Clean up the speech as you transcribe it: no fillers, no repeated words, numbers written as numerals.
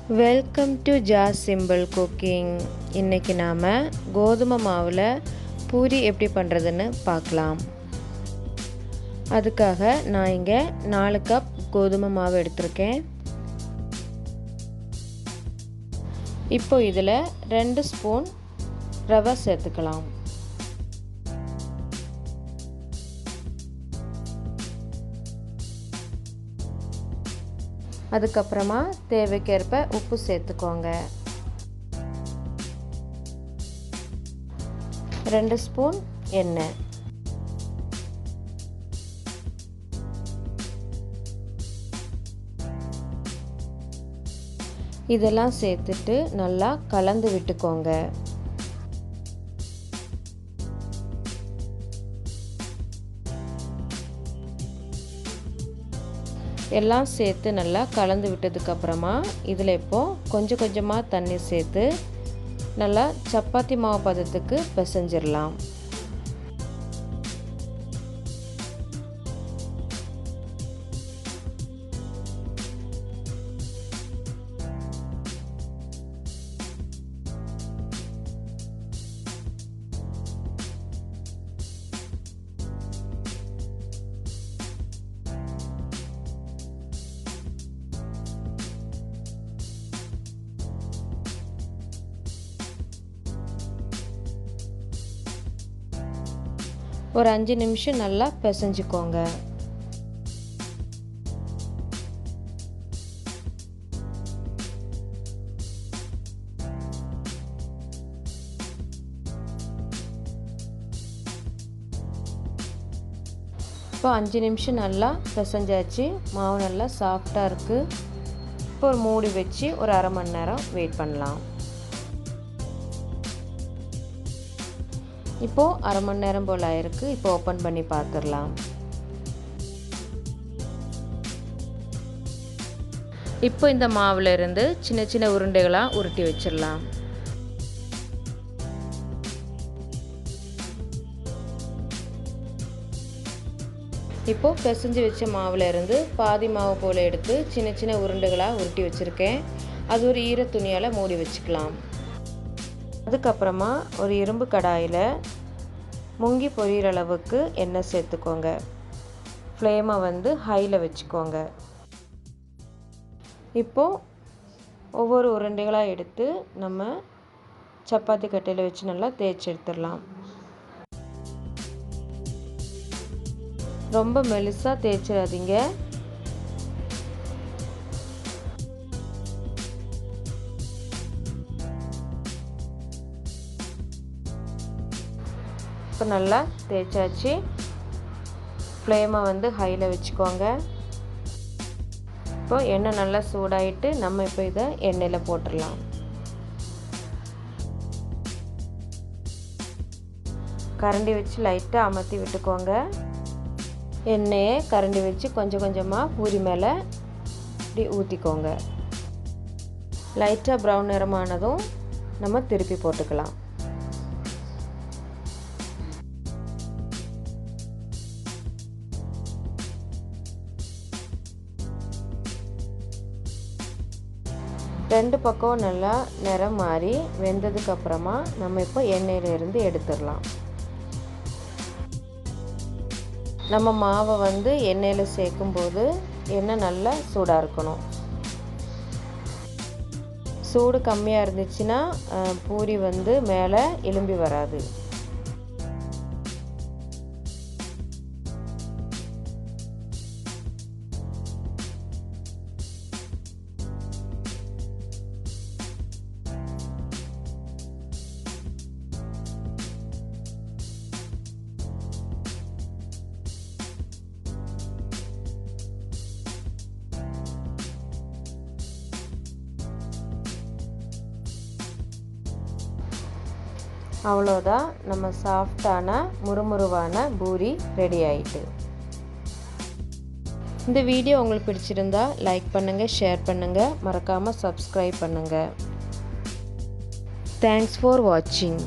Welcome to Jaz simple cooking. இன்றைக்கி நாம் கோதுமை மாவில் பூரி எப்படி பண்ணுறதுன்னு பார்க்கலாம். அதுக்காக நான் இங்கே 4 கப் கோதுமை மாவு எடுத்திருக்கேன். இப்போ இதில் 2 ஸ்பூன் ரவை சேர்த்துக்கலாம். அதுக்கப்புறமா தேவைக்கேற்ப உப்பு சேர்த்துக்கோங்க. 2 ஸ்பூன் எண்ணெய். இதெல்லாம் சேர்த்துட்டு நல்லா கலந்து விட்டுக்கோங்க. எல்லாம் சேர்த்து நல்லா கலந்து விட்டதுக்கப்புறமா இதில் இப்போது கொஞ்சம் கொஞ்சமாக தண்ணி சேர்த்து நல்லா சப்பாத்தி மாவு பதத்துக்கு பிசைஞ்சிடலாம். ஒரு 5 நிமிஷம் நல்லா பிசைஞ்சுக்கோங்க. இப்போ 5 நிமிஷம் நல்லா பிசைஞ்சாச்சு. மாவு நல்லா சாஃப்டாக இருக்குது. இப்போ ஒரு மூடி வச்சு ஒரு அரை மணி நேரம் வெயிட் பண்ணலாம். இப்போது அரை மணி நேரம் போல் ஆயிருக்கு. இப்போ ஓப்பன் பண்ணி பார்த்துடலாம். இப்போ இந்த மாவில் இருந்து சின்ன சின்ன உருண்டைகளாக உருட்டி வச்சிடலாம். இப்போது பிசைஞ்சு வச்ச மாவில் இருந்து பாதி மாவு போல் எடுத்து சின்ன சின்ன உருண்டைகளாக உருட்டி வச்சுருக்கேன். அது ஒரு ஈர துணியால் மூடி வச்சுக்கலாம். அதுக்கப்புறமா ஒரு இரும்பு கடாயில் முங்கி பொரியிற அளவுக்கு எண்ணெய் சேர்த்துக்கோங்க. ஃப்ளேமை ஹையில் வச்சுக்கோங்க. இப்போது ஒவ்வொரு உருண்டைகளாக எடுத்து நம்ம சப்பாத்தி கட்டையில் வச்சு நல்லா தேய்ச்சி எடுத்துடலாம். ரொம்ப மெலிசாக தேய்ச்சிடாதீங்க. இப்போ நல்லா தேய்ச்சாச்சு. ஃப்ளேமை ஹையில் வச்சுக்கோங்க. இப்போ எண்ணெய் நல்லா சூடாகிட்டு நம்ம இப்போ இதை எண்ணெயில் போட்டுடலாம். கரண்டி வச்சு லைட்டாக அமர்த்தி விட்டுக்கோங்க. எண்ணெயை கரண்டி வச்சு கொஞ்சம் கொஞ்சமாக பூரி மேலே இப்படி ஊற்றிக்கோங்க. லைட்டாக ப்ரௌன் நிறமானதும் நம்ம திருப்பி போட்டுக்கலாம். ரெண்டு பக்கம் நல்லா நிறம் மாறி வெந்ததுக்கப்புறமா நம்ம இப்போ எண்ணெயிலிருந்து எடுத்துடலாம். நம்ம மாவை எண்ணெயில் சேர்க்கும்போது எண்ணெய் நல்லா சூடாக இருக்கணும். சூடு கம்மியாக இருந்துச்சுன்னா பூரி மேலே எலும்பி வராது. அவ்வளோதான், நம்ம சாஃப்டான முறுமுறுவான பூரி ரெடி ஆயிட்டு. இந்த வீடியோ உங்களுக்கு பிடிச்சிருந்தா லைக் பண்ணுங்கள், ஷேர் பண்ணுங்கள், மறக்காமல் சப்ஸ்கிரைப் பண்ணுங்கள். தேங்க்ஸ் ஃபார் வாட்சிங்.